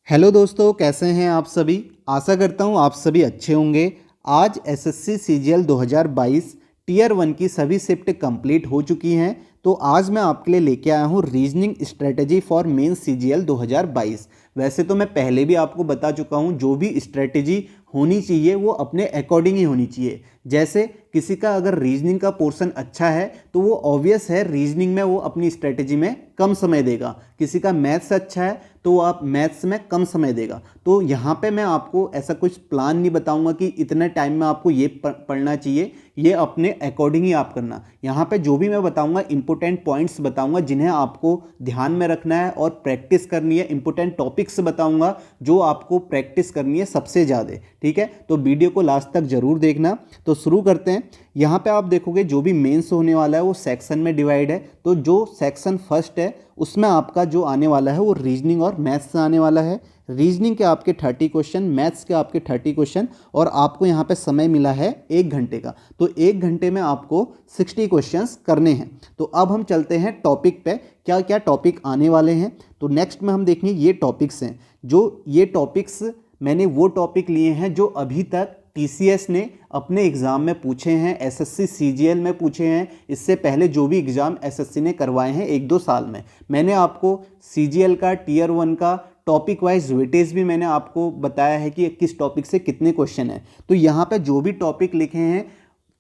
Hello दोस्तों, कैसे हैं आप सभी। आशा करता हूं आप सभी अच्छे होंगे। आज एसएससी सीजीएल 2022 टीयर 1 की सभी शिफ्ट कंप्लीट हो चुकी हैं। तो आज मैं आपके लिए लेके आया हूं reasoning strategy for main CGL 2022। वैसे तो मैं पहले भी आपको बता चुका हूं, जो भी स्ट्रेटजी होनी चाहिए वो अपने अकॉर्डिंग ही होनी चाहिए। जैसे किसी का अगर रीजनिंग का पोर्शन अच्छा है तो वो ऑब्वियस है रीजनिंग में वो अपनी स्ट्रेटजी में कम समय देगा। किसी का मैथ्स अच्छा है तो वो आप मैथ्स में कम समय देगा। तो यहाँ पे मैं आपको ऐसा कुछ प्लान नहीं बताऊंगा कि इतने टाइम में आपको ये पढ़ना चाहिए। ये अपने अकॉर्डिंग ही आप करना। यहाँ पे जो भी मैं बताऊंगा इंपॉर्टेंट पॉइंट्स बताऊंगा जिन्हें आपको ध्यान में रखना है और प्रैक्टिस करनी है। इंपॉर्टेंट टॉपिक्स बताऊंगा जो आपको प्रैक्टिस करनी है सबसे ज़्यादा। ठीक है, तो वीडियो को लास्ट तक जरूर देखना। तो शुरू करते हैं। यहाँ पे आप देखोगे जो भी मेंस होने वाला है वो सेक्शन में डिवाइड है। तो जो सेक्शन फर्स्ट है उसमें आपका जो आने वाला है वो रीजनिंग और मैथ्स से आने वाला है। रीजनिंग के आपके 30 क्वेश्चन, मैथ्स के आपके 30 क्वेश्चन, और आपको यहाँ पे समय मिला है 1 घंटे का। तो 1 घंटे में आपको 60 क्वेश्चंस करने हैं। तो अब हम चलते हैं टॉपिक पे, क्या क्या टॉपिक आने वाले हैं। तो नेक्स्ट में हम देखेंगे ये टॉपिक्स हैं। जो ये टॉपिक्स मैंने वो टॉपिक लिए हैं जो अभी तक टीसीएस ने अपने एग्ज़ाम में पूछे हैं, एसएससी सीजीएल में पूछे हैं। इससे पहले जो भी एग्ज़ाम एसएससी ने करवाए हैं 1-2 साल में, मैंने आपको सीजीएल का टीयर 1 का टॉपिक वाइज वेटेज भी मैंने आपको बताया है कि किस टॉपिक से कितने क्वेश्चन हैं। तो यहाँ पे जो भी टॉपिक लिखे हैं,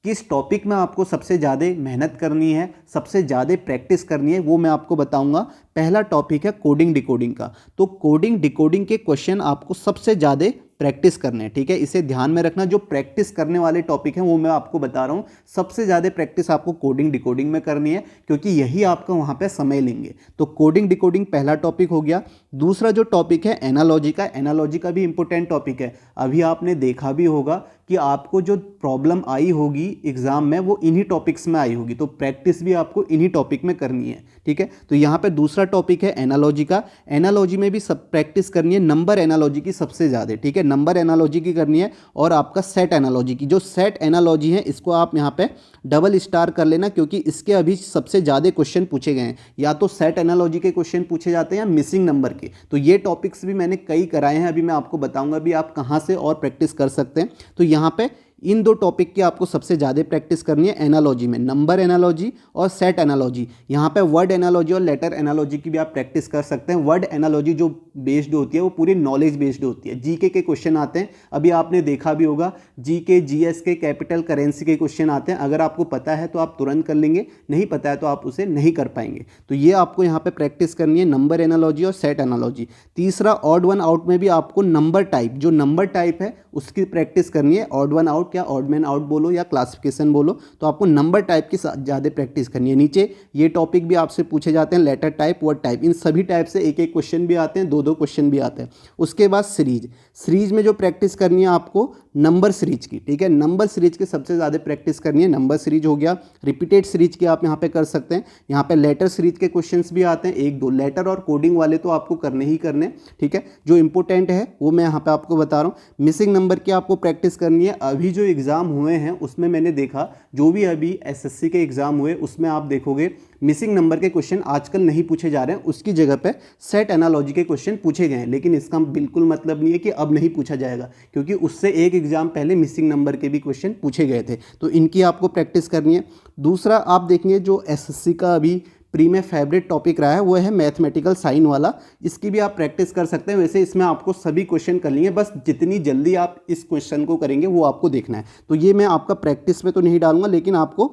किस टॉपिक में आपको सबसे ज़्यादा मेहनत करनी है, सबसे ज़्यादा प्रैक्टिस करनी है, वो मैं आपको बताऊंगा। पहला टॉपिक है कोडिंग डिकोडिंग का। तो कोडिंग डिकोडिंग के क्वेश्चन आपको सबसे ज़्यादा प्रैक्टिस करने हैं। ठीक है, इसे ध्यान में रखना। जो प्रैक्टिस करने वाले टॉपिक हैं वो मैं आपको बता रहा हूँ। सबसे ज़्यादा प्रैक्टिस आपको कोडिंग डिकोडिंग में करनी है क्योंकि यही आपका वहाँ पे समय लेंगे। तो कोडिंग डिकोडिंग पहला टॉपिक हो गया। दूसरा जो टॉपिक है एनालॉजी का, एनालॉजी का भी इंपॉर्टेंट टॉपिक है। अभी आपने देखा भी होगा कि आपको जो प्रॉब्लम आई होगी एग्जाम में वो इन्हीं टॉपिक्स में आई होगी। तो प्रैक्टिस भी आपको इन्हीं टॉपिक में करनी है। ठीक है, तो यहाँ पे दूसरा टॉपिक है एनालॉजी का। एनालॉजी में भी सब प्रैक्टिस करनी है। नंबर एनालॉजी की सबसे ज़्यादा, ठीक है, नंबर एनालॉजी की करनी है। और आपका सेट एनालॉजी की, जो सेट एनालॉजी है इसको आप यहाँ पे डबल स्टार कर लेना क्योंकि इसके अभी सबसे ज़्यादा क्वेश्चन पूछे गए हैं। या तो सेट एनालॉजी के क्वेश्चन पूछे जाते हैं या मिसिंग नंबर के। तो ये टॉपिक्स भी मैंने कई कराए हैं, अभी मैं आपको बताऊंगा भी आप कहाँ से और प्रैक्टिस कर सकते हैं। तो यहाँ पे इन 2 टॉपिक की आपको सबसे ज़्यादा प्रैक्टिस करनी है एनालॉजी में, नंबर एनालॉजी और सेट एनालॉजी। यहाँ पे वर्ड एनालॉजी और लेटर एनालॉजी की भी आप प्रैक्टिस कर सकते हैं। वर्ड एनालॉजी जो बेस्ड होती है वो पूरी नॉलेज बेस्ड होती है। जीके के क्वेश्चन आते हैं, अभी आपने देखा भी होगा, जीके जीएस के कैपिटल करेंसी के क्वेश्चन आते हैं। अगर आपको पता है तो आप तुरंत कर लेंगे, नहीं पता है तो आप उसे नहीं कर पाएंगे। तो ये आपको यहाँ पे प्रैक्टिस करनी है, नंबर एनालॉजी और सेट एनालॉजी। तीसरा ऑड वन आउट में भी आपको नंबर टाइप, जो नंबर टाइप है उसकी प्रैक्टिस करनी है। ऑड वन आउट क्या ऑड मैन आउट बोलो या क्लासिफिकेशन बोलो, तो आपको नंबर टाइप की ज़्यादा प्रैक्टिस करनी है। नीचे ये टॉपिक भी आपसे पूछे जाते हैं, लेटर टाइप, वर्ड टाइप, इन सभी टाइप से 1-1 क्वेश्चन भी आते हैं, 2-2 क्वेश्चन भी आते हैं। उसके बाद सीरीज, सीरीज में जो प्रैक्टिस करनी है आपको नंबर सीरीज की। ठीक है, नंबर सीरीज की सबसे ज़्यादा प्रैक्टिस करनी है। नंबर सीरीज हो गया, रिपीटेड सीरीज की आप यहाँ पे कर सकते हैं। यहाँ पे लेटर सीरीज के क्वेश्चंस भी आते हैं, 1-2 लेटर और कोडिंग वाले तो आपको करने ही करने। ठीक है, जो इंपॉर्टेंट है वो मैं यहाँ पे आपको बता रहा हूँ। मिसिंग नंबर की आपको प्रैक्टिस करनी है। अभी जो एग्ज़ाम हुए हैं उसमें मैंने देखा, जो भी अभी एसएससी के एग्ज़ाम हुए उसमें आप देखोगे मिसिंग नंबर के क्वेश्चन आजकल नहीं पूछे जा रहे हैं, उसकी जगह पे सेट एनालॉजी के क्वेश्चन पूछे गए हैं। लेकिन इसका बिल्कुल मतलब नहीं है कि अब नहीं पूछा जाएगा, क्योंकि उससे एक एग्जाम पहले मिसिंग नंबर के भी क्वेश्चन पूछे गए थे। तो इनकी आपको प्रैक्टिस करनी है। दूसरा आप देखेंगे जो एसएससी का अभी प्री में फेवरेट टॉपिक रहा है वो है मैथमेटिकल साइन वाला। इसकी भी आप प्रैक्टिस कर सकते हैं। वैसे इसमें आपको सभी क्वेश्चन कर लेंगे, बस जितनी जल्दी आप इस क्वेश्चन को करेंगे वो आपको देखना है। तो ये मैं आपका प्रैक्टिस में तो नहीं डालूंगा, लेकिन आपको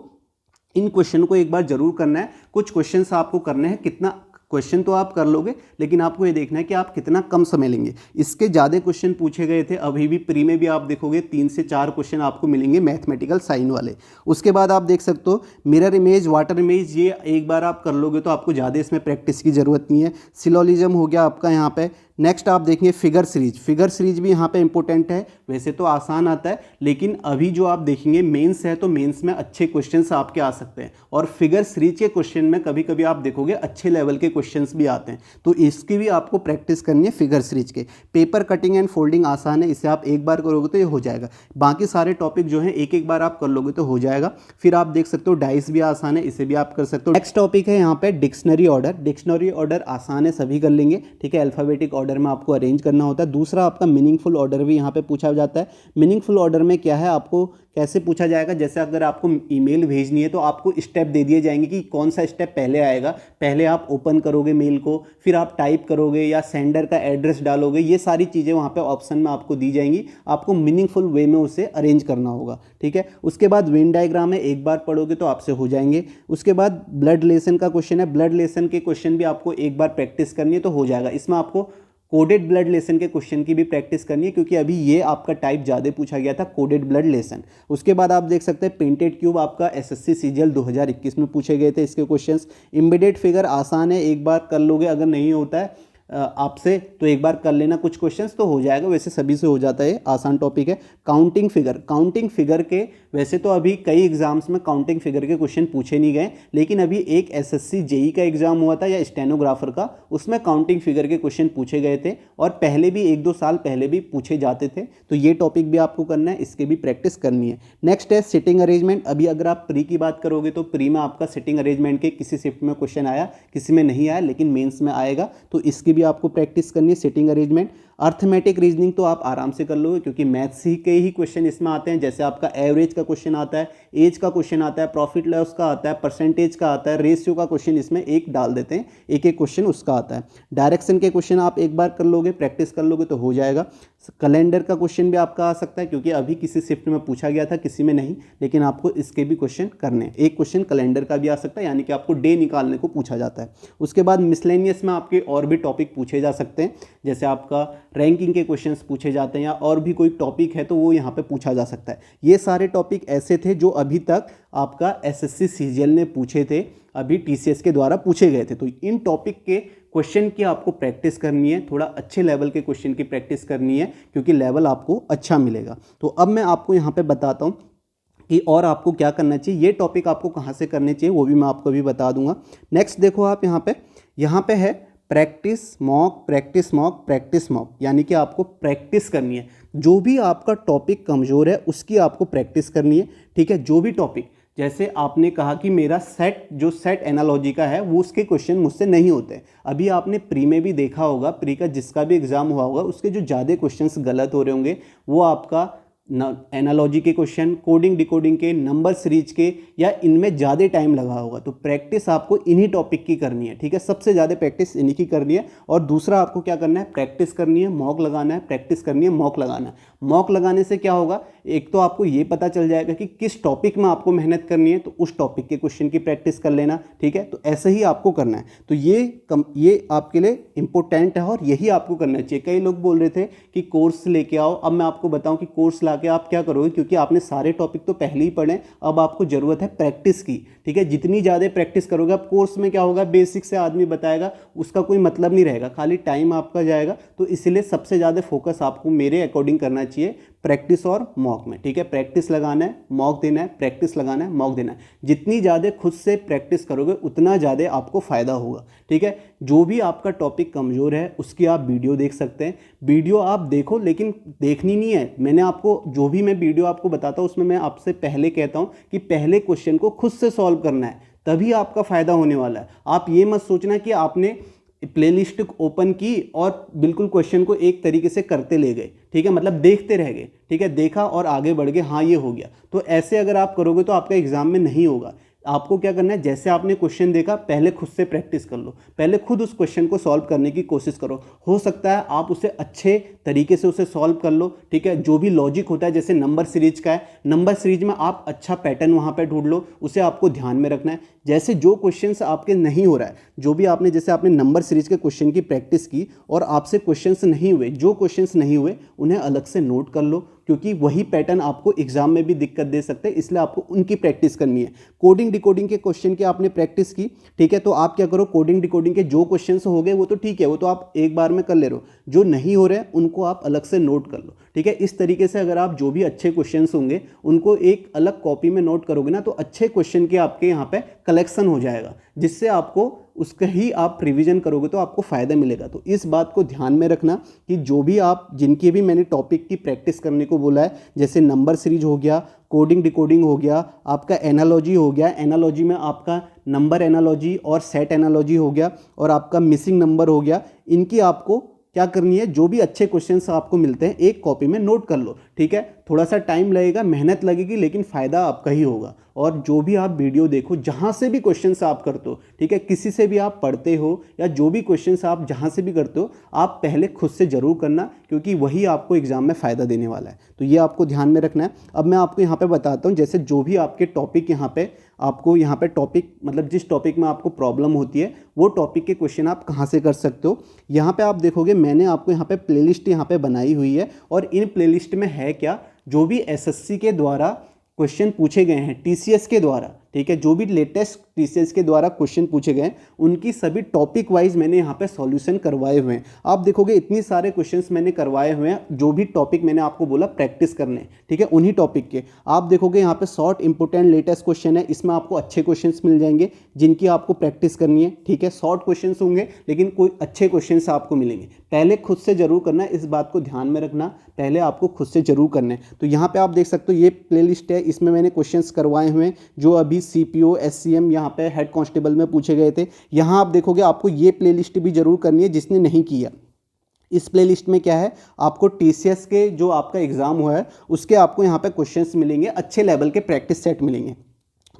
इन क्वेश्चन को एक बार जरूर करना है। कुछ क्वेश्चंस आपको करने हैं, कितना क्वेश्चन तो आप कर लोगे, लेकिन आपको ये देखना है कि आप कितना कम समय लेंगे। इसके ज़्यादा क्वेश्चन पूछे गए थे, अभी भी प्री में भी आप देखोगे 3 से 4 क्वेश्चन आपको मिलेंगे मैथमेटिकल साइन वाले। उसके बाद आप देख सकते हो मिरर इमेज, वाटर इमेज, ये एक बार आप कर लोगे तो आपको ज़्यादा इसमें प्रैक्टिस की ज़रूरत नहीं है। सिलोलिज्म हो गया आपका यहाँ पे। नेक्स्ट आप देखेंगे फिगर सीरीज, फिगर सीरीज भी यहाँ पे इंपॉर्टेंट है। वैसे तो आसान आता है, लेकिन अभी जो आप देखेंगे मेंस है तो मेंस में अच्छे क्वेश्चंस आपके आ सकते हैं। और फिगर सीरीज के क्वेश्चन में कभी कभी आप देखोगे अच्छे लेवल के क्वेश्चंस भी आते हैं। तो इसकी भी आपको प्रैक्टिस करनी है फिगर सीरीज के। पेपर कटिंग एंड फोल्डिंग आसान है, इसे आप एक बार करोगे तो ये हो जाएगा। बाकी सारे टॉपिक जो है एक एक बार आप कर लोगे तो हो जाएगा। फिर आप देख सकते हो डाइस भी आसान है, इसे भी आप कर सकते हो। नेक्स्ट टॉपिक है यहाँ पे डिक्शनरी ऑर्डर। डिक्शनरी ऑर्डर आसान है, सभी कर लेंगे। ठीक है, अल्फाबेटिक ऑर्डर में आपको अरेंज करना होता है। दूसरा आपका मीनिंगफुल ऑर्डर भी यहाँ पे पूछा जाता है। मीनिंगफुल ऑर्डर में क्या है, आपको कैसे पूछा जाएगा, जैसे अगर आपको ईमेल भेजनी है तो आपको स्टेप दे दिए जाएंगे कि कौन सा स्टेप पहले आएगा। पहले आप ओपन करोगे मेल को, फिर आप टाइप करोगे या सेंडर का एड्रेस डालोगे, ये सारी चीज़ें वहाँ पे ऑप्शन में आपको दी जाएंगी। आपको मीनिंगफुल वे में उसे अरेंज करना होगा, ठीक है। उसके बाद वेन डायग्राम है, एक बार पढ़ोगे तो आपसे हो जाएंगे। उसके बाद ब्लड रिलेशन का क्वेश्चन है, ब्लड रिलेशन के क्वेश्चन भी आपको एक बार प्रैक्टिस करनी है तो हो जाएगा। इसमें आपको कोडेड ब्लड रिलेशन के क्वेश्चन की भी प्रैक्टिस करनी है, क्योंकि अभी ये आपका टाइप ज़्यादा पूछा गया था, कोडेड ब्लड रिलेशन। उसके बाद आप देख सकते हैं पेंटेड क्यूब आपका एसएससी सीजीएल 2021 में पूछे गए थे इसके क्वेश्चंस। इमीडिएट फिगर आसान है, एक बार कर लोगे, अगर नहीं होता है आपसे तो एक बार कर लेना कुछ क्वेश्चंस तो हो जाएगा, वैसे सभी से हो जाता है, आसान टॉपिक है। काउंटिंग फिगर, काउंटिंग फिगर के वैसे तो अभी कई एग्जाम्स में काउंटिंग फिगर के क्वेश्चन पूछे नहीं गए, लेकिन अभी एक एसएससी जेई का एग्जाम हुआ था या स्टेनोग्राफर का, उसमें काउंटिंग फिगर के क्वेश्चन पूछे गए थे और पहले भी 1-2 साल पहले भी पूछे जाते थे। तो ये टॉपिक भी आपको करना है, इसके भी प्रैक्टिस करनी है। नेक्स्ट है सिटिंग अरेंजमेंट। अभी अगर आप प्री की बात करोगे तो प्री में आपका सिटिंग अरेंजमेंट के किसी शिफ्ट में क्वेश्चन आया, किसी में नहीं आया, लेकिन मेंस में आएगा, तो इसकी भी आपको प्रैक्टिस करनी है सिटिंग अरेंजमेंट। अर्थमेटिक रीजनिंग तो आप आराम से कर लोगे, क्योंकि मैथ्स के ही क्वेश्चन इसमें आते हैं। जैसे आपका एवरेज का क्वेश्चन आता है, एज का क्वेश्चन आता है, प्रॉफिट लॉस का आता है, परसेंटेज का आता है, रेशियो का क्वेश्चन इसमें एक डाल देते हैं, एक एक क्वेश्चन उसका आता है। डायरेक्शन के क्वेश्चन आप एक बार कर लोगे, प्रैक्टिस कर लोगे तो हो जाएगा। कैलेंडर का क्वेश्चन भी आपका आ सकता है, क्योंकि अभी किसी शिफ्ट में पूछा गया था, किसी में नहीं, लेकिन आपको इसके भी क्वेश्चन करने हैं। एक क्वेश्चन कैलेंडर का भी आ सकता है, यानी कि आपको डे निकालने को पूछा जाता है। उसके बाद मिसलेनियस में आपके और भी टॉपिक पूछे जा सकते हैं, जैसे आपका रैंकिंग के क्वेश्चंस पूछे जाते हैं, या और भी कोई टॉपिक है तो वो यहाँ पे पूछा जा सकता है। ये सारे टॉपिक ऐसे थे जो अभी तक आपका एसएससी सीजीएल ने पूछे थे, अभी टीसीएस के द्वारा पूछे गए थे। तो इन टॉपिक के क्वेश्चन की आपको प्रैक्टिस करनी है, थोड़ा अच्छे लेवल के क्वेश्चन की प्रैक्टिस करनी है, क्योंकि लेवल आपको अच्छा मिलेगा। तो अब मैं आपको यहाँ पे बताता हूँ कि और आपको क्या करना चाहिए, ये टॉपिक आपको कहाँ से करने चाहिए वो भी मैं आपको अभी बता दूंगा। नेक्स्ट देखो आप यहाँ पे है practice mock, practice mock, practice mock, यानी कि आपको प्रैक्टिस करनी है। जो भी आपका टॉपिक कमज़ोर है उसकी आपको प्रैक्टिस करनी है, ठीक है। जो भी टॉपिक, जैसे आपने कहा कि मेरा सेट एनालॉजी का है, वो उसके क्वेश्चन मुझसे नहीं होते। अभी आपने प्री में भी देखा होगा, प्री का जिसका भी एग्जाम हुआ होगा उसके जो ज़्यादा क्वेश्चंस गलत हो रहे होंगे वो आपका एनालॉजी के क्वेश्चन, कोडिंग डिकोडिंग के, नंबर सीरीज के, या इनमें ज़्यादा टाइम लगा होगा। तो प्रैक्टिस आपको इन्हीं टॉपिक की करनी है, ठीक है। सबसे ज़्यादा प्रैक्टिस इन्हीं की करनी है। और दूसरा आपको क्या करना है, प्रैक्टिस करनी है, मॉक लगाना है, प्रैक्टिस करनी है, मॉक लगाना है। मॉक लगाने से क्या होगा, एक तो आपको ये पता चल जाएगा कि किस टॉपिक में आपको मेहनत करनी है, तो उस टॉपिक के क्वेश्चन की प्रैक्टिस कर लेना, ठीक है। तो ऐसे ही आपको करना है। तो ये आपके लिए इंपॉर्टेंट है और यही आपको करना चाहिए। कई लोग बोल रहे थे कि कोर्स लेके आओ, अब मैं आपको बताऊं कि कोर्स लाके आप क्या करोगे, क्योंकि आपने सारे टॉपिक तो पहले ही पढ़े, अब आपको ज़रूरत है प्रैक्टिस की, ठीक है। जितनी ज़्यादा प्रैक्टिस करोगे, अब कोर्स में क्या होगा, बेसिक से आदमी बताएगा, उसका कोई मतलब नहीं रहेगा, खाली टाइम आपका जाएगा। तो इसलिए सबसे ज़्यादा फोकस आपको मेरे अकॉर्डिंग करना चाहिए प्रैक्टिस और मॉक में, ठीक है। प्रैक्टिस लगाना है, मॉक देना है, प्रैक्टिस लगाना है, मॉक देना है। जितनी ज़्यादा खुद से प्रैक्टिस करोगे उतना ज़्यादा आपको फ़ायदा होगा, ठीक है। जो भी आपका टॉपिक कमज़ोर है उसकी आप वीडियो देख सकते हैं, वीडियो आप देखो, लेकिन देखनी नहीं है। मैंने आपको जो भी मैं वीडियो आपको बताता हूँ उसमें मैं आपसे पहले कहता हूँ कि पहले क्वेश्चन को खुद से सॉल्व करना है, तभी आपका फ़ायदा होने वाला है। आप ये मत सोचना कि आपने प्लेलिस्ट ओपन की और बिल्कुल क्वेश्चन को एक तरीके से करते ले गए, ठीक है, मतलब देखते रह गए, ठीक है, देखा और आगे बढ़ गए, हाँ ये हो गया। तो ऐसे अगर आप करोगे तो आपका एग्जाम में नहीं होगा। आपको क्या करना है, जैसे आपने क्वेश्चन देखा पहले खुद से प्रैक्टिस कर लो, पहले खुद उस क्वेश्चन को सॉल्व करने की कोशिश करो। हो सकता है आप उसे अच्छे तरीके से उसे सॉल्व कर लो, ठीक है। जो भी लॉजिक होता है, जैसे नंबर सीरीज का है, नंबर सीरीज में आप अच्छा पैटर्न वहाँ पे ढूंढ लो, उसे आपको ध्यान में रखना है। जैसे जो क्वेश्चंस आपके नहीं हो रहा है, जो भी आपने जैसे आपने नंबर सीरीज के क्वेश्चन की प्रैक्टिस की और आपसे क्वेश्चंस नहीं हुए, जो क्वेश्चंस नहीं हुए उन्हें अलग से नोट कर लो, क्योंकि वही पैटर्न आपको एग्जाम में भी दिक्कत दे सकते हैं, इसलिए आपको उनकी प्रैक्टिस करनी है। कोडिंग डिकोडिंग के क्वेश्चन की आपने प्रैक्टिस की, ठीक है, तो आप क्या करो, कोडिंग डिकोडिंग के जो क्वेश्चंस हो गए वो तो ठीक है, वो तो आप एक बार में कर ले रहे हो, जो नहीं हो रहे हैं उनको आप अलग से नोट कर लो, ठीक है। इस तरीके से अगर आप जो भी अच्छे क्वेश्चंस होंगे उनको एक अलग कॉपी में नोट करोगे ना, तो अच्छे क्वेश्चन के आपके यहाँ पे कलेक्शन हो जाएगा, जिससे आपको उसका ही आप रिवीजन करोगे तो आपको फ़ायदा मिलेगा। तो इस बात को ध्यान में रखना कि जो भी आप जिनके भी मैंने टॉपिक की प्रैक्टिस करने को बोला है, जैसे नंबर सीरीज हो गया, कोडिंग डिकोडिंग हो गया, आपका एनालॉजी हो गया, एनालॉजी में आपका नंबर एनालॉजी और सेट एनालॉजी हो गया, और आपका मिसिंग नंबर हो गया, इनकी आपको क्या करनी है, जो भी अच्छे क्वेश्चंस आपको मिलते हैं एक कॉपी में नोट कर लो, ठीक है। थोड़ा सा टाइम लगेगा, मेहनत लगेगी, लेकिन फ़ायदा आपका ही होगा। और जो भी आप वीडियो देखो, जहाँ से भी क्वेश्चंस आप करते हो, ठीक है, किसी से भी आप पढ़ते हो या जो भी क्वेश्चंस आप जहाँ से भी करते हो, आप पहले खुद से ज़रूर करना, क्योंकि वही आपको एग्जाम में फ़ायदा देने वाला है। तो ये आपको ध्यान में रखना है। अब मैं आपको यहाँ पे बताता हूँ, जैसे जो भी आपके टॉपिक यहाँ पे आपको यहाँ पे टॉपिक मतलब जिस टॉपिक में आपको प्रॉब्लम होती है वो टॉपिक के क्वेश्चन आप कहाँ से कर सकते हो। यहाँ पे आप देखोगे मैंने आपको यहाँ पे प्लेलिस्ट यहाँ पे बनाई हुई है, और इन प्लेलिस्ट में है क्या, जो भी एसएससी के द्वारा क्वेश्चन पूछे गए हैं टीसीएस के द्वारा, ठीक है, जो भी लेटेस्ट टीसीएस के द्वारा क्वेश्चन पूछे गए हैं उनकी सभी टॉपिक वाइज मैंने यहाँ पे सॉल्यूशन करवाए हुए हैं। आप देखोगे इतनी सारे क्वेश्चंस मैंने करवाए हुए हैं, जो भी टॉपिक मैंने आपको बोला प्रैक्टिस करने, ठीक है, उन्हीं टॉपिक के आप देखोगे यहाँ पे शॉर्ट इंपोर्टेंट लेटेस्ट क्वेश्चन है, इसमें आपको अच्छे क्वेश्चंस मिल जाएंगे जिनकी आपको प्रैक्टिस करनी है, ठीक है। शॉर्ट क्वेश्चंस होंगे लेकिन कोई अच्छे क्वेश्चंस आपको मिलेंगे। पहले खुद से जरूर करना है, इस बात को ध्यान में रखना, पहले आपको खुद से जरूर करना है। तो यहाँ पे आप देख सकते हो ये प्लेलिस्ट है, इसमें मैंने क्वेश्चंस करवाए हुए हैं जो अभी सीपीओ एससीएम यहाँ पे हेड कांस्टेबल में पूछे गए थे। यहाँ आप देखोगे आपको ये प्लेलिस्ट भी जरूर करनी है जिसने नहीं किया। इस प्लेलिस्ट में क्या है, आपको टीसीएस के जो आपका एग्जाम हुआ है उसके आपको यहाँ पे क्वेश्चंस मिलेंगे, अच्छे लेवल के प्रैक्टिस सेट मिलेंगे।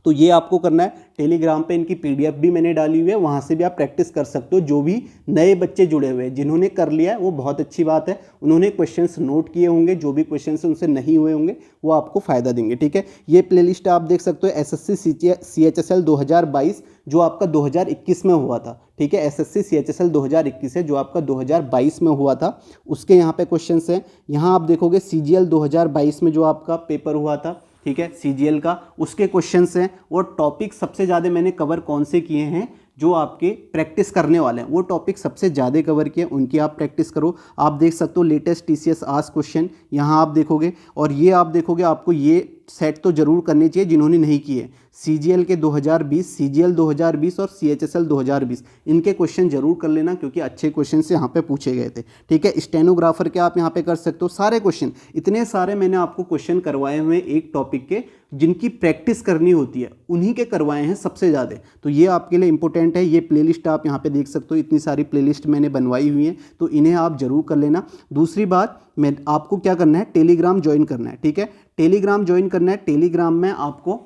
तो ये आपको करना है। टेलीग्राम पे इनकी पीडीएफ भी मैंने डाली हुई है, वहाँ से भी आप प्रैक्टिस कर सकते हो। जो भी नए बच्चे जुड़े हुए हैं, जिन्होंने कर लिया है वो बहुत अच्छी बात है, उन्होंने क्वेश्चंस नोट किए होंगे, जो भी क्वेश्चंस उनसे नहीं हुए होंगे वो आपको फ़ायदा देंगे, ठीक है। ये प्लेलिस्ट आप देख सकते हो एसएससी CHSL 2022 जो आपका 2021 में हुआ था, ठीक है। एसएससी CHSL 2021 है जो आपका 2022 में हुआ था, उसके यहाँ पे क्वेश्चंस हैं। यहाँ आप देखोगे CGL 2022 में जो आपका पेपर हुआ था, ठीक है, CGL का, उसके क्वेश्चंस हैं। और टॉपिक सबसे ज़्यादा मैंने कवर कौन से किए हैं, जो आपके प्रैक्टिस करने वाले हैं वो टॉपिक सबसे ज़्यादा कवर किए, उनकी आप प्रैक्टिस करो। आप देख सकते हो लेटेस्ट टीसीएस आस्क क्वेश्चन यहाँ आप देखोगे, और ये आप देखोगे आपको ये सेट तो जरूर करने चाहिए जिन्होंने नहीं किए। CGL के 2020, CGL 2020 और CHSL 2020 इनके क्वेश्चन जरूर कर लेना, क्योंकि अच्छे क्वेश्चन से यहाँ पे पूछे गए थे, ठीक है। स्टेनोग्राफर के आप यहाँ पे कर सकते हो। सारे क्वेश्चन, इतने सारे मैंने आपको क्वेश्चन करवाए हुए एक टॉपिक के, जिनकी प्रैक्टिस करनी होती है उन्हीं के करवाए हैं सबसे ज़्यादा। तो ये आपके लिए इंपॉर्टेंट है। ये प्लेलिस्ट आप यहाँ पे देख सकते हो, इतनी सारी प्लेलिस्ट मैंने बनवाई हुई हैं, तो इन्हें आप जरूर कर लेना। दूसरी बात, मैं आपको क्या करना है, टेलीग्राम ज्वाइन करना है, ठीक है। टेलीग्राम ज्वाइन करना है। टेलीग्राम में आपको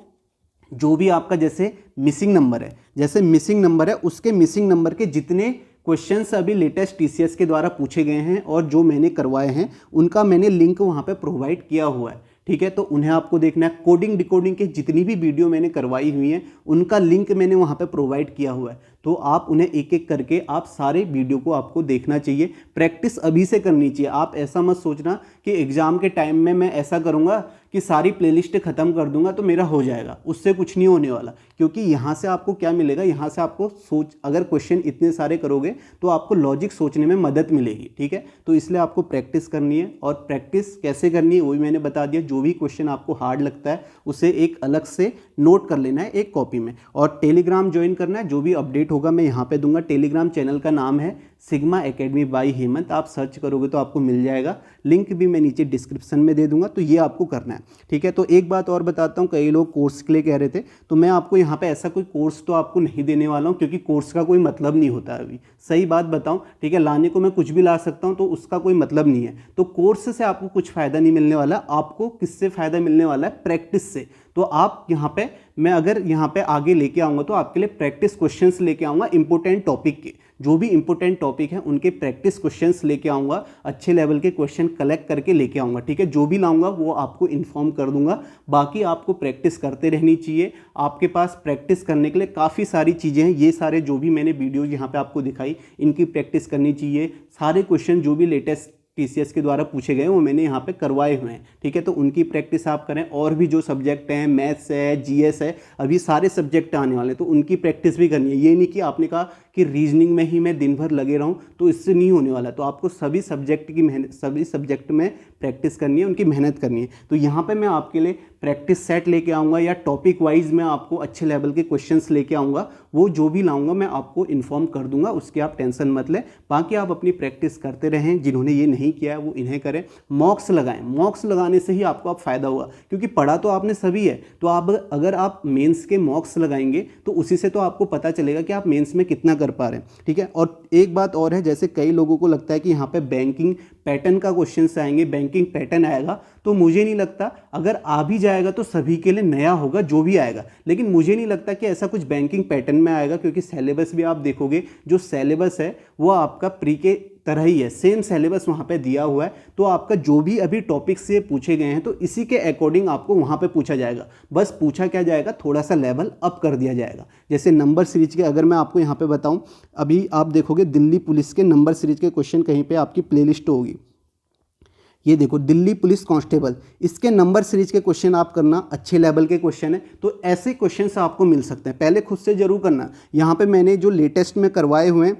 जो भी आपका जैसे मिसिंग नंबर है, जैसे मिसिंग नंबर है, उसके मिसिंग नंबर के जितने क्वेश्चंस अभी लेटेस्ट टीसीएस के द्वारा पूछे गए हैं और जो मैंने करवाए हैं उनका मैंने लिंक वहाँ पे प्रोवाइड किया हुआ है, ठीक है। तो उन्हें आपको देखना है। कोडिंग डिकोडिंग के जितनी भी वीडियो मैंने करवाई हुई हैं उनका लिंक मैंने वहाँ पे प्रोवाइड किया हुआ है, तो आप उन्हें एक एक करके आप सारे वीडियो को आपको देखना चाहिए। प्रैक्टिस अभी से करनी चाहिए। आप ऐसा मत सोचना कि एग्ज़ाम के टाइम में मैं ऐसा करूँगा कि सारी प्लेलिस्ट ख़त्म कर दूंगा तो मेरा हो जाएगा, उससे कुछ नहीं होने वाला। क्योंकि यहाँ से आपको क्या मिलेगा, यहाँ से आपको सोच, अगर क्वेश्चन इतने सारे करोगे तो आपको लॉजिक सोचने में मदद मिलेगी, ठीक है। तो इसलिए आपको प्रैक्टिस करनी है, और प्रैक्टिस कैसे करनी है वो भी मैंने बता दिया। जो भी क्वेश्चन आपको हार्ड लगता है उसे एक अलग से नोट कर लेना है एक कॉपी में, और टेलीग्राम ज्वाइन करना है। जो भी अपडेट होगा मैं यहाँ पे दूंगा। टेलीग्राम चैनल का नाम है सिग्मा एकेडमी बाय हेमंत, आप सर्च करोगे तो आपको मिल जाएगा। लिंक भी मैं नीचे डिस्क्रिप्शन में दे दूंगा। तो ये आपको करना है, ठीक है। तो एक बात और बताता हूँ, कई लोग कोर्स के लिए कह रहे थे, तो मैं आपको यहाँ पे ऐसा कोई कोर्स तो आपको नहीं देने वाला हूँ, क्योंकि कोर्स का कोई मतलब नहीं होता है अभी। सही बात बताऊँ, ठीक है, लाने को मैं कुछ भी ला सकता हूँ, तो उसका कोई मतलब नहीं है। तो कोर्स से आपको कुछ फ़ायदा नहीं मिलने वाला। आपको किससे फ़ायदा मिलने वाला है, प्रैक्टिस से। तो आप यहाँ पे, मैं अगर यहाँ पे आगे लेके आऊँगा तो आपके लिए प्रैक्टिस क्वेश्चंस लेके आऊँगा इंपॉर्टेंट टॉपिक के। जो भी इंपॉर्टेंट टॉपिक है उनके प्रैक्टिस क्वेश्चंस लेके आऊँगा, अच्छे लेवल के क्वेश्चन कलेक्ट करके लेके आऊँगा, ठीक है। जो भी लाऊंगा वो आपको इन्फॉर्म कर दूंगा। बाकी आपको प्रैक्टिस करते रहनी चाहिए। आपके पास प्रैक्टिस करने के लिए काफ़ी सारी चीज़ें हैं। ये सारे जो भी मैंने वीडियो यहाँ पे आपको दिखाई, इनकी प्रैक्टिस करनी चाहिए। सारे क्वेश्चन जो भी लेटेस्ट टीसीएस के द्वारा पूछे गए वो मैंने यहाँ पे करवाए हुए हैं, ठीक है। तो उनकी प्रैक्टिस आप करें। और भी जो सब्जेक्ट हैं, मैथ्स है, जीएस है, अभी सारे सब्जेक्ट आने वाले हैं, तो उनकी प्रैक्टिस भी करनी है। ये नहीं कि आपने कहा कि रीजनिंग में ही मैं दिन भर लगे रहूँ, तो इससे नहीं होने वाला। तो आपको सभी सब्जेक्ट की मेहनत, सभी सब्जेक्ट में प्रैक्टिस करनी है, उनकी मेहनत करनी है। तो यहाँ पे मैं आपके लिए प्रैक्टिस सेट लेके आऊँगा, या टॉपिक वाइज मैं आपको अच्छे लेवल के क्वेश्चंस लेके आऊँगा। वो जो भी लाऊंगा मैं आपको इन्फॉर्म कर दूंगा, उसकी आप टेंशन मत लें। बाकी आप अपनी प्रैक्टिस करते रहें। जिन्होंने ये नहीं किया है वो इन्हें करें। मॉक्स लगाएं। मॉक्स लगाने से ही आपको आप फ़ायदा होगा, क्योंकि पढ़ा तो आपने सभी है। तो आप अगर आप मेंस के मॉक्स लगाएंगे तो उसी से तो आपको पता चलेगा कि आप मेंस में कितना कर पा रहे हैं, ठीक है। और एक बात और है, जैसे कई लोगों को लगता है कि यहाँ पे बैंकिंग पैटर्न का क्वेश्चन आएंगे, बैंकिंग पैटर्न आएगा, तो मुझे नहीं लगता, अगर आ भी जाएगा तो सभी के लिए नया होगा जो भी आएगा, लेकिन मुझे नहीं लगता कि ऐसा कुछ बैंकिंग पैटर्न में आएगा, क्योंकि सिलेबस भी आप देखोगे, जो सिलेबस है वो आपका प्री के तरह ही है, सेम सिलेबस वहाँ पे दिया हुआ है। तो आपका जो भी अभी टॉपिक से पूछे गए हैं तो इसी के अकॉर्डिंग आपको वहाँ पे पूछा जाएगा, बस पूछा क्या जाएगा, थोड़ा सा लेवल अप कर दिया जाएगा। जैसे नंबर सीरीज के अगर मैं आपको यहाँ पे बताऊँ, अभी आप देखोगे दिल्ली पुलिस के नंबर सीरीज के क्वेश्चन कहीं पर आपकी प्लेलिस्ट होगी, ये देखो दिल्ली पुलिस कांस्टेबल, इसके नंबर सीरीज के क्वेश्चन आप करना, अच्छे लेवल के क्वेश्चन है, तो ऐसे क्वेश्चंस आपको मिल सकते हैं। पहले खुद से जरूर करना। यहाँ पे मैंने जो लेटेस्ट में करवाए हुए हैं,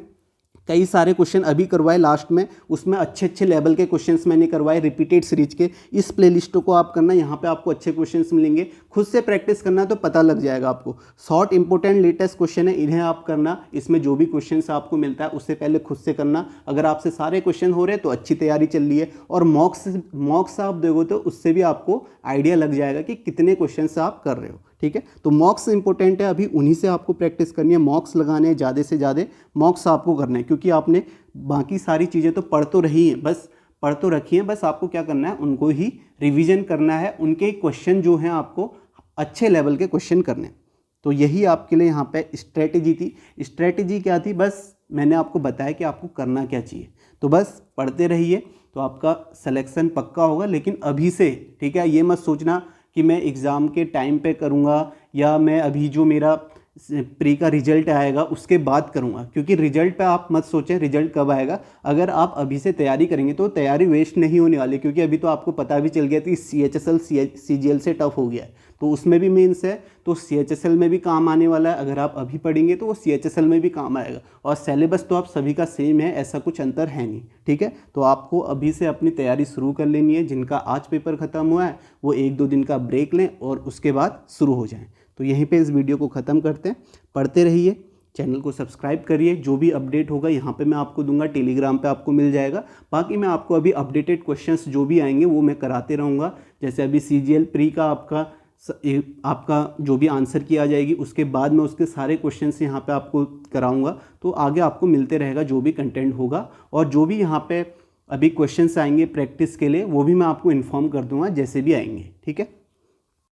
कई सारे क्वेश्चन अभी करवाए लास्ट में, उसमें अच्छे अच्छे लेवल के क्वेश्चंस मैंने करवाए रिपीटेड सीरीज के। इस प्लेलिस्ट को आप करना, यहाँ पे आपको अच्छे क्वेश्चंस मिलेंगे। खुद से प्रैक्टिस करना तो पता लग जाएगा आपको। शॉर्ट इंपॉर्टेंट लेटेस्ट क्वेश्चन है, इन्हें आप करना। इसमें जो भी क्वेश्चंस आपको मिलता है उससे पहले खुद से करना। अगर आपसे सारे क्वेश्चन हो रहे हैं तो अच्छी तैयारी चल रही है, और मॉक्स आप देखो तो उससे भी आपको आइडिया लग जाएगा कि कितने क्वेश्चन आप कर रहे हो, ठीक है। तो मॉक्स इंपॉर्टेंट है, अभी उन्हीं से आपको प्रैक्टिस करनी है, मॉक्स लगाने हैं, ज़्यादा से ज़्यादा मॉक्स आपको करने हैं, क्योंकि आपने बाकी सारी चीज़ें तो पढ़ तो रही हैं, बस पढ़ तो रखी हैं, बस आपको क्या करना है, उनको ही रिवीजन करना है। उनके क्वेश्चन जो हैं आपको अच्छे लेवल के क्वेश्चन करने हैं। तो यही आपके लिए यहाँ पे स्ट्रेटेजी थी। स्ट्रेटेजी क्या थी, बस मैंने आपको बताया कि आपको करना क्या चाहिए, तो बस पढ़ते रहिए तो आपका सिलेक्शन पक्का होगा। लेकिन अभी से, ठीक है, ये मत सोचना कि मैं एग्ज़ाम के टाइम पे करूँगा या मैं अभी जो मेरा प्री का रिजल्ट आएगा उसके बाद करूँगा, क्योंकि रिजल्ट पे आप मत सोचें रिजल्ट कब आएगा। अगर आप अभी से तैयारी करेंगे तो तैयारी वेस्ट नहीं होने वाली, क्योंकि अभी तो आपको पता भी चल गया कि CHSL CGL से टफ हो गया है, तो उसमें भी मेंस है, तो CHSL में भी काम आने वाला है। अगर आप अभी पढ़ेंगे तो वो CHSL में भी काम आएगा, और सिलेबस तो आप सभी का सेम है, ऐसा कुछ अंतर है नहीं, ठीक है। तो आपको अभी से अपनी तैयारी शुरू कर लेनी है। जिनका आज पेपर ख़त्म हुआ है वो 1-2 दिन का ब्रेक लें और उसके बाद शुरू हो जाएं। तो यहीं पे इस वीडियो को ख़त्म करते हैं। पढ़ते रहिए, चैनल को सब्सक्राइब करिए, जो भी अपडेट होगा यहाँ पे मैं आपको दूंगा, टेलीग्राम पे आपको मिल जाएगा। बाकी मैं आपको अभी अपडेटेड क्वेश्चंस जो भी आएंगे वो मैं कराते रहूँगा। जैसे अभी CGL प्री का आपका जो भी आंसर किया जाएगी, उसके बाद मैं उसके सारे क्वेश्चंस यहाँ पे आपको कराऊंगा। तो आगे आपको मिलते रहेगा जो भी कंटेंट होगा, और जो भी यहाँ पे अभी क्वेश्चंस आएंगे प्रैक्टिस के लिए वो भी मैं आपको इन्फॉर्म कर दूंगा जैसे भी आएंगे, ठीक है।